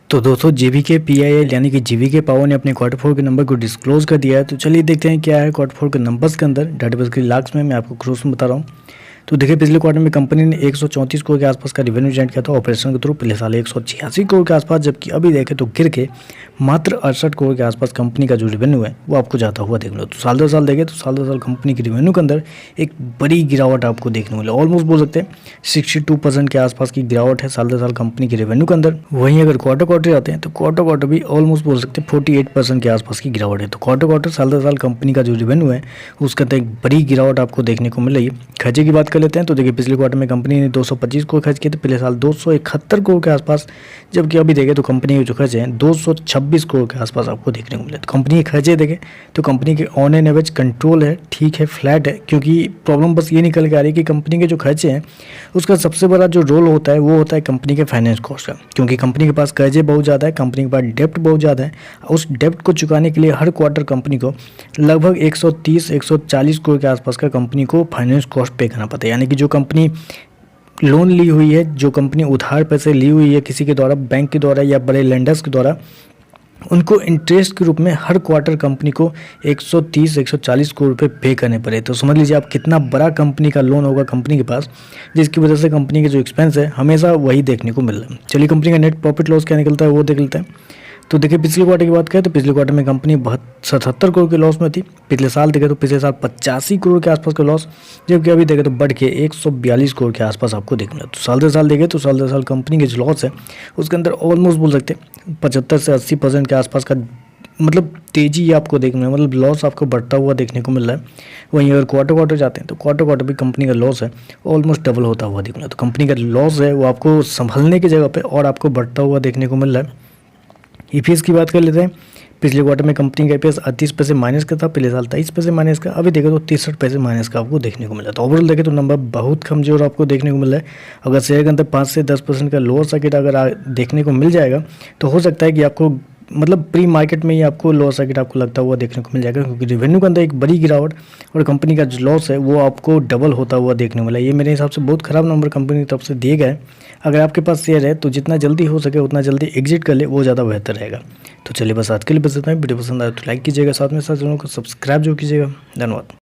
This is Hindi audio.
तो दोस्तों जेवीके पीआईएल यानी कि जेवीके पावर ने अपने क्वार्टर फोर के नंबर को डिस्क्लोज कर दिया है। तो चलिए देखते हैं क्या है क्वार्टर फोर के नंबर्स के अंदर। डेटाबेस के लाख्स में मैं आपको क्रोस में बता रहा हूँ। तो देखिए पिछले क्वार्टर में कंपनी ने 134 करोड़ के आसपास का रेवेन्यू जनरेट किया था ऑपरेशन के थ्रू पिछले साल 186 करोड़ के आसपास, जबकि अभी देखें तो गिर के मात्र 68 करोड़ के आसपास कंपनी का जो रेवेन्यू है वो आपको जाता हुआ देख लो। तो साल दो साल देखें तो साल दो साल कंपनी की रेवेन्यू के अंदर एक बड़ी गिरावट आपको देखने को मिला। ऑलमोस्ट बोल सकते हैं 62% के आसपास की गिरावट है साल दो साल कंपनी की रेवेन्यू के अंदर। वहीं अगर क्वार्टर जाते हैं तो क्वार्टर भी ऑलमोस्ट बोल सकते हैं 48% के आसपास की गिरावट है। तो क्वार्टर साल दो साल कंपनी का जो रेवेन्यू है उसके अंदर एक बड़ी गिरावट आपको देखने को मिल रही है। खर्चे की बात कर लेते हैं तो देखिए पिछले क्वार्टर में कंपनी ने 225 करोड़ खर्च किए थे, पिछले साल 271 करोड़ के आसपास, जबकि अभी देखें तो कंपनी के जो खर्चे हैं 226 करोड़ के आसपास आपको देखने को मिले। तो कंपनी के खर्चे देखें तो कंपनी के ऑन एन एवरेज कंट्रोल है, ठीक है, फ्लैट है, क्योंकि प्रॉब्लम बस ये निकल के आ रही है कि कंपनी के जो खर्चे हैं उसका सबसे बड़ा जो रोल होता है वो होता है कंपनी के फाइनेंस कॉस्ट का, क्योंकि कंपनी के पास कर्जे बहुत ज़्यादा है, कंपनी के पास डेप्ट बहुत ज़्यादा है। उस डेप्ट को चुकाने के लिए हर क्वार्टर कंपनी को लगभग 130-140 करोड़ के आसपास का कंपनी को फाइनेंस कॉस्ट पे करना पड़ता है। यानी कि जो कंपनी लोन ली हुई है, जो कंपनी उधार पैसे ली हुई है किसी के द्वारा, बैंक के द्वारा या बड़े लेंडर्स के द्वारा, उनको इंटरेस्ट के रूप में हर क्वार्टर कंपनी को 130-140 करोड़ रुपए पे करने पड़े। तो समझ लीजिए आप कितना बड़ा कंपनी का लोन होगा कंपनी के पास, जिसकी वजह से कंपनी के जो एक्सपेंस है हमेशा वही देखने को मिल रहा है। चलिए कंपनी का नेट प्रॉफिट लॉस क्या निकलता है वो देख लेते हैं। तो देखिए पिछले क्वार्टर की बात करें तो पिछले क्वार्टर में कंपनी 77 करोड़ के लॉस में थी। पिछले साल देखें तो पिछले साल 85 करोड़ के आसपास का लॉस, जबकि अभी देखें तो बढ़ के 142 करोड़ के आसपास आपको देखने। तो साल दर साल देखें तो साल दर साल कंपनी के जो लॉस है उसके अंदर ऑलमोस्ट बोल सकते हैं 75 से 80% के आसपास का मतलब तेजी आपको देखने में, मतलब लॉस आपको बढ़ता हुआ देखने को मिल रहा है। वहीं अगर क्वार्टर जाते हैं तो क्वार्टर भी कंपनी का लॉस है ऑलमोस्ट डबल होता हुआ देखना। तो कंपनी का लॉस है वो आपको संभलने की जगह पे और आपको बढ़ता हुआ देखने को मिल रहा है। ईपीएस की बात कर लेते हैं। पिछले क्वार्टर में कंपनी का ईपीएस 38 पैसे माइनस का था, पिछले साल 23 पैसे माइनस का, अभी देखें तो 63 पैसे माइनस का आपको देखने को मिला। तो ओवरऑल देखें तो नंबर बहुत कमजोर आपको देखने को मिल रहा है। अगर शेयर के अंदर 5 से 10% का लोअर सर्किट अगर देखने को मिल जाएगा तो हो सकता है कि आपको मतलब प्री मार्केट में ही आपको लोअर सर्किट आपको लगता हुआ देखने को मिल जाएगा, क्योंकि रेवेन्यू के अंदर एक बड़ी गिरावट और कंपनी का जो लॉस है वो आपको डबल होता हुआ देखने को मिला। ये मेरे हिसाब से बहुत खराब नंबर कंपनी की तरफ से दिए गए। अगर आपके पास शेयर है तो जितना जल्दी हो सके उतना जल्दी एग्जिट कर ले, वो ज़्यादा बेहतर रहेगा। तो चलिए बस आज के लिए बस इतना ही। वीडियो पसंद आए तो लाइक कीजिएगा, साथ में साथ चैनल को सब्सक्राइब जो कीजिएगा। धन्यवाद।